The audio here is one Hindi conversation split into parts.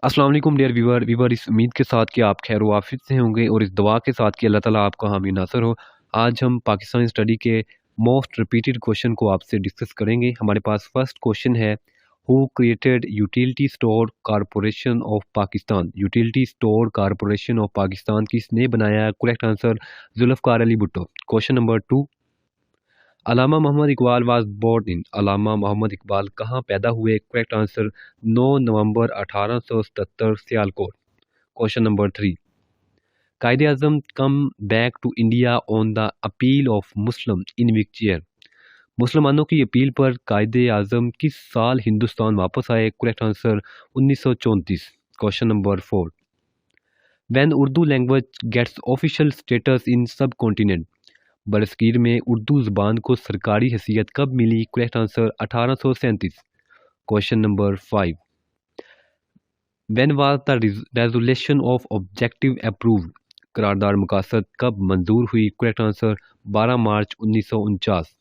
अस्सलाम वालेकुम डियर व्यूवर इस उम्मीद के साथ कि आप खैर वाफिज से होंगे और इस दुआ के साथ कि अल्लाह ताला आपका हामी नासर हो। आज हम पाकिस्तानी स्टडी के मोस्ट रिपीटेड क्वेश्चन को आपसे डिस्कस करेंगे। हमारे पास फर्स्ट क्वेश्चन है, who created utility store corporation of Pakistan. Utility store corporation of Pakistan किसने बनाया? Correct answer Zulfiqar Ali Bhutto. Question number 2, Allama Mohammad Iqbal was born in. Allama Mohammad Iqbal कहाँ पैदा हुए? Correct answer 9 November 1877 Sialkot. Question number 3, Quaid-e-Azam come back to India on the appeal of Muslim in which year. मुसलमानों की अपील पर कायदे-आज़म किस साल हिंदुस्तान वापस आए? Correct answer 1934। Question number 4, when Urdu language gets official status in subcontinent. बरसगीर में उर्दू ज़बान को सरकारी हैसियत कब मिली? Correct answer 1837। Question number 5, when was the resolution of objective approved. करारदाद मकासद कब मंजूर हुई? Correct answer 12 March 1949।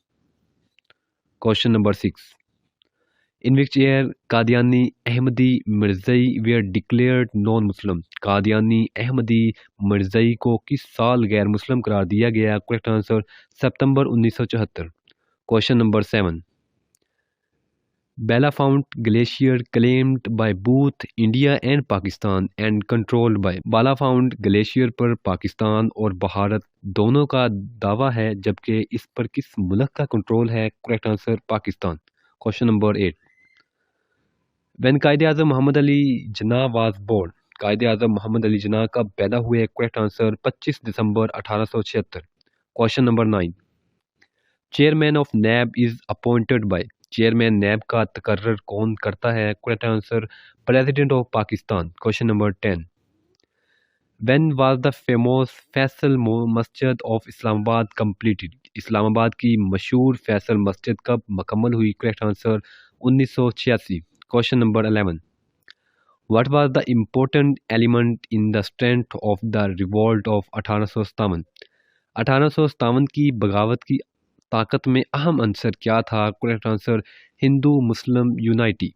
Question number 6, in which year Qadiani Ahmadi Mirzai were declared non Muslim. Qadiani Ahmadi Mirzai को किस साल गैर मुस्लिम करार दिया गया? Correct answer September 1974। Question number 7, Bilafond glacier claimed by both India and Pakistan and controlled by. Bilafond glacier पर पाकिस्तान और भारत दोनों का दावा है, जबकि इस पर किस मुल्क का कंट्रोल है? Correct answer Pakistan. Question number 8, when Quaid-e-Azam Muhammad Ali Jinnah was born. Quaid-e-Azam Muhammad Ali Jinnah कब पैदा हुए? Correct answer 25 December 1876। Question number 9, chairman of NAB is appointed by. Chairman NAB का तकर्रर कौन करता है? Correct answer president of Pakistan. Question number 10, when was the famous Faisal Masjid of Islamabad completed. Islamabad की मशहूर फैसल मस्जिद कब मुकम्मल हुई? Correct answer 1986। Question number 11, what was the important element in the strength of the revolt of 1857। 1857 की बगावत की ताकत में अहम अंसर क्या था? Correct answer Hindu Muslim unity.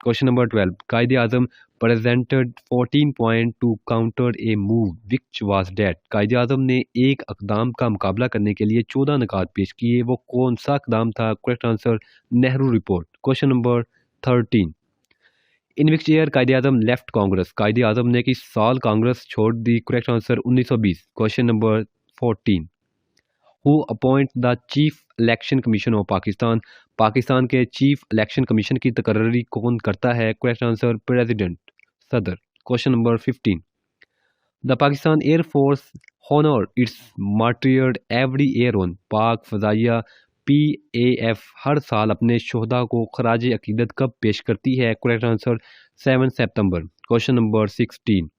Question number 12, Quaid-e-Azam presented 14 point to counter a move which was that. Quaid-e-Azam ने एक अकदाम का मुकाबला करने के लिए 14 निकात पेश किए, वो कौन सा अकदाम था? Correct answer Nehru report. Question number 13, in which year Quaid-e-Azam left Congress. Quaid-e-Azam ने किस साल कांग्रेस छोड़ दी? Correct answer 1920। Question number 14, who appoint the chief election commission of Pakistan. Pakistan के चीफ इलेक्शन कमीशन की तकर्री कौन करता है? करेक्ट आंसर प्रेसिडेंट सदर। Question number 15, the Pakistan air force honour its martyred every year on. Pak फ़ज़ाइया PAF हर साल अपने शोहदा को खराज अकीदत कब पेश करती है? करेक्ट आंसर 7 सितंबर। Question number 16,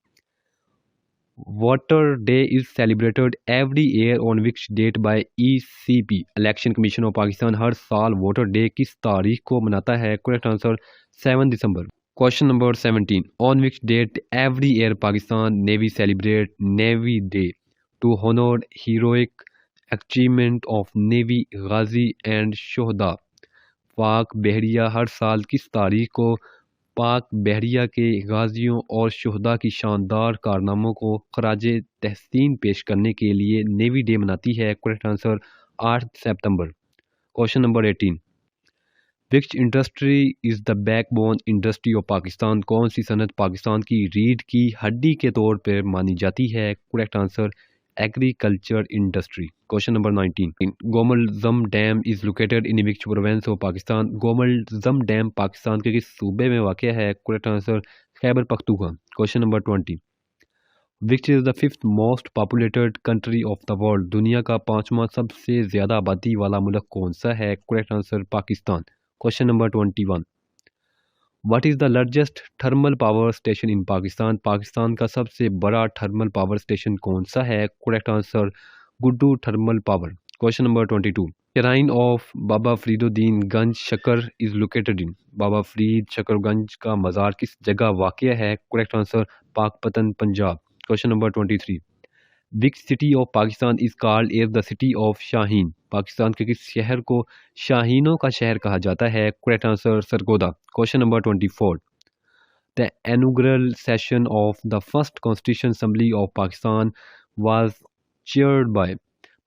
water day is celebrated every year on which date by ECP। Election commission of Pakistan हर साल वाटर डे किस तारीख को मनाता है? करेक्ट आंसर 7 दिसंबर। Question number 17, on which date every year Pakistan navy celebrate navy day to honour heroic achievement of navy Ghazi and शोहदा। पाक बहरिया हर साल किस तारीख को पाक बहरिया के गाजियों और शोहदा की शानदार कारनामों को खराज तहसीन पेश करने के लिए नेवी डे मनाती है? Correct answer 8 September. Question number 18, which industry is the backbone industry of Pakistan. कौन सी सनत पाकिस्तान की रीढ़ की हड्डी के तौर पर मानी जाती है? Correct answer agriculture industry. Question number 19, Gomal Zam dam is located in which province of Pakistan. Gomal Zam dam Pakistan के किस सूबे में वाक़या है? Correct answer Khyber Pakhtunkhwa. Question number 20, which is the fifth most populated country of the world. दुनिया का 5वां सबसे ज़्यादा आबादी वाला मुल्क कौन सा है? Correct answer Pakistan. Question number 21, what is the largest thermal power station in Pakistan. Pakistan का सबसे बड़ा थर्मल पावर स्टेशन कौन सा है? Correct answer Guddu thermal power. Question number 22, shrine of Baba Fariduddin Ganj Shakar is located in. Baba Farid Shakarganj का मज़ार किस जगह वाक़या है? Correct answer Pakpattan Punjab. Question number 23, which city of Pakistan is called as the city of Shaheen. Pakistan के किस शहर को शाहीनों का शहर कहा जाता है? Correct answer Sargodha. Question number 24, The inaugural session of the first Constitution Assembly of Pakistan was chaired by.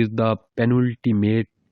is the penultimate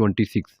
26.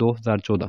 2014.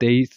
23،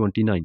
29.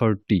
30.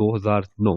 2009.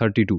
32.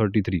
33.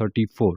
34.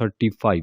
35.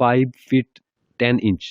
5 feet 10 inch.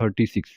36.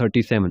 37.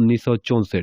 1964.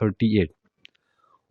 38.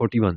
41.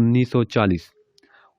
1940؟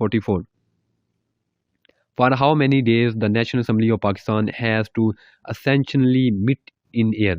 44. For how many days the National Assembly of Pakistan has to essentially meet in year?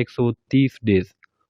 130 days.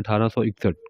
1861.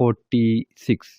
46.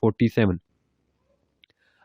47.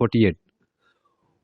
48.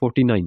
49.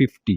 50.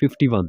51.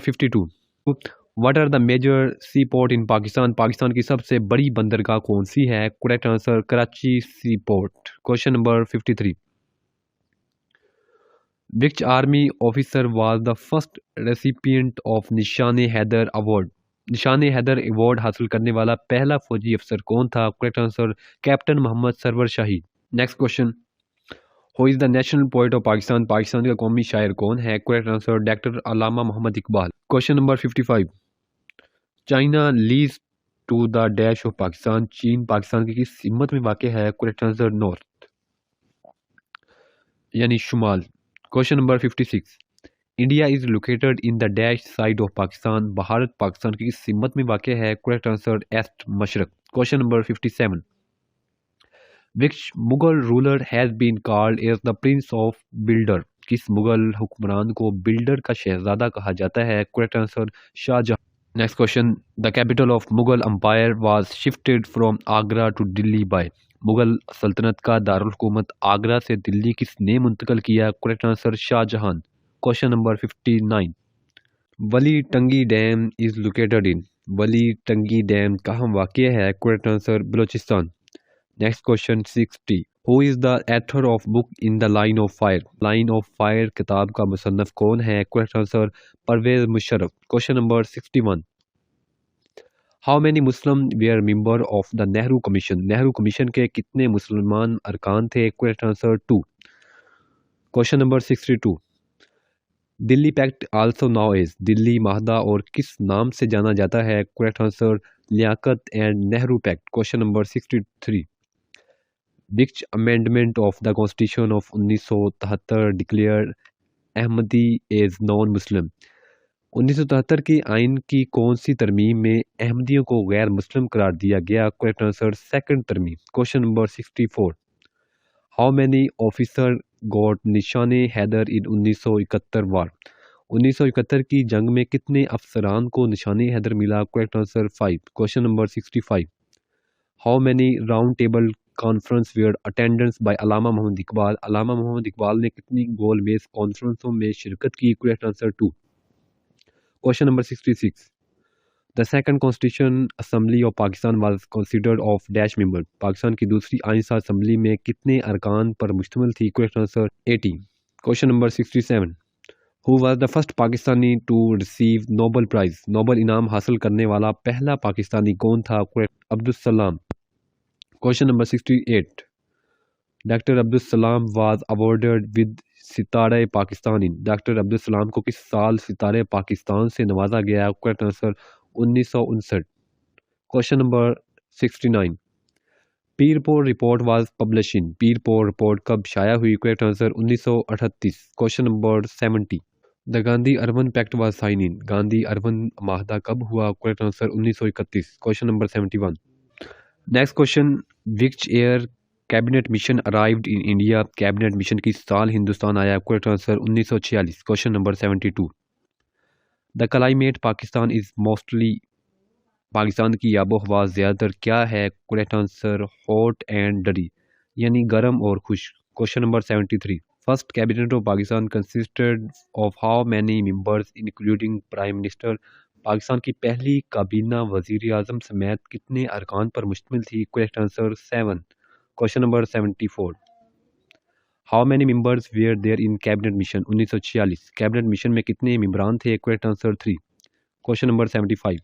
52. What are the major seaport in Pakistan? Pakistan की सबसे बड़ी बंदरगाह कौन सी है? Correct answer Karachi seaport. Question number 53. Which army officer was the first recipient of Nishan-e-Haider award? Nishan-e-Haider award हासिल करने वाला पहला फौजी अफसर कौन था? Correct answer captain Mohammad Sarwar Shaheed. Next question. Who is the national poet of Pakistan? Pakistan का कौमी शायर कौन है? Correct answer doctor Allama Mohammad Iqbal. Question number 55. China leads to the dash of Pakistan. चीन पाकिस्तान की किस सिमत में वाक़ है? Correct answer north यानी शुमाल. Question number 56. India is located in the dash side of Pakistan. Bharat Pakistan की किस सिमत में वाक़ है? Correct answer east Mashrak. Question number 57. Which Mughal ruler has been called as the Prince of Builder? किस मुगल हुक्मरान को बिल्डर का शहजादा कहा जाता है? Correct answer Shahjahan. Next question. The capital of Mughal Empire was shifted from Agra to Delhi by. Mughal सल्तनत का दारुल हुकूमत आगरा से दिल्ली किसने मुंतकिल किया? Correct answer Shahjahan. Question number 59. वली टंगी डैम is located in. वली टंगी डैम कहाँ वाक़ है? Correct answer Balochistan. Next question 60. Who is the author of book In the Line of Fire? Line of Fire किताब का मुसन्नफ कौन है? Correct answer Pervez Musharraf. Question number 61. How many Muslim were member of the Nehru Commission? Nehru commission के कितने मुसलमान अरकान थे? Correct answer 2. Question number 62. Delhi pact also known as Delhi माहदा और किस नाम से जाना जाता है? Correct answer Liaquat and Nehru pact. Question number 63. Which amendment of the Constitution of 1973 declared Ahmadi as non-Muslim? 1973 की आइन की कौन सी तरमीम में अहमदियों को गैर मुस्लिम करार दिया गया? Correct answer सेकंड तरमीम. Question number 64. How many officers got निशान-ए-हैदर in 1971 war? 1971 की जंग में कितने अफसरान को निशान-ए-हैदर मिला? Correct answer 5. Question number 65. How many round table conference were attendance by Allama Muhammad Iqbal? अल्लामा मोहम्मद इकबाल ने कितनी गोल मेज कॉन्फ्रेंसों में शिरकत की? Correct answer 2. Question number 66. The second Constitution Assembly of Pakistan was considered of dash member. Pakistan की दूसरी आइंसा असम्बली में कितने अरकान पर मुश्तमिल थी? Correct answer 80. Question number 67. Who was the first Pakistani to receive Nobel Prize? Nobel इनाम हासिल करने वाला पहला पाकिस्तानी कौन था? Correct Abdul Salam. Question number 68. Dr. Abdul Salam was awarded with सितारे पाकिस्तान इन. डॉक्टर अब्दुल सलाम को किस साल सितारे पाकिस्तान से नवाजा गया? Correct answer 1959. Question number 69. Pirpur report was publish in. Pirpur report कब शाया हुई? Correct answer 1938. Question number 70. The Gandhi Irwin pact was sign in. Gandhi Irwin माहदा कब हुआ? Correct answer 1931. Question number 71. Next question. Which year cabinet mission arrived in India? Cabinet mission किस साल हिंदुस्तान आया? Correct answer 1946. Question number 72. The climate Pakistan is mostly. Pakistan की आबो हवा ज़्यादातर क्या है? Correct answer हॉट एंड डरी यानी गर्म और खुश्क. Question number 73. First cabinet of Pakistan consisted of how many members including prime minister? Pakistan की पहली काबीना वज़ीर आज़म समेत कितने अरकान पर मुश्तमिल थी? Correct answer 7. Question number 74. How many members were there in cabinet mission? 1946. Cabinet mission में कितने मेंबरान थे? Correct answer 3. Question number 75.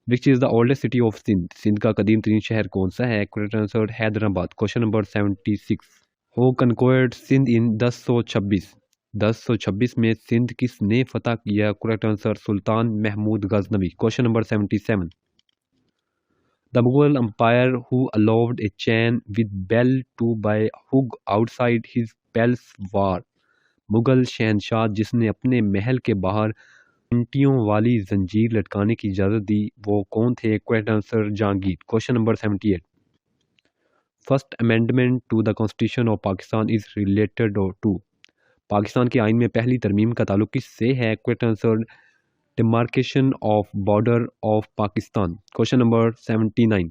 Which is the oldest city of Sindh? Sindh का कदीम तरीन शहर कौन सा है? Correct answer Hyderabad. Question number 76. Who conquered Sindh in 1026? 1026 में सिंध किसने फतह किया? Correct answer Sultan Mahmood Ghaznavi. Question number 77. The Mughal Empire who allowed a chain with bell to by hug outside his palace war. Mughal शहनशाह जिसने अपने महल के बाहर घंटियों वाली जंजीर लटकाने की इजाज़त दी वो कौन थे? Correct answer Jahangir. Question number 78. First amendment to the Constitution of Pakistan is related to. Pakistan के आइन में पहली तरमीम का ताल्लुक किससे है? Correct answer demarcation of border of Pakistan. Question number 79.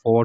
4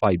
5۔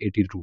82،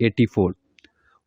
84،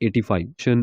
85،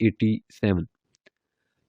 87،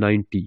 90،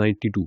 92،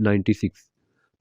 96،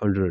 100،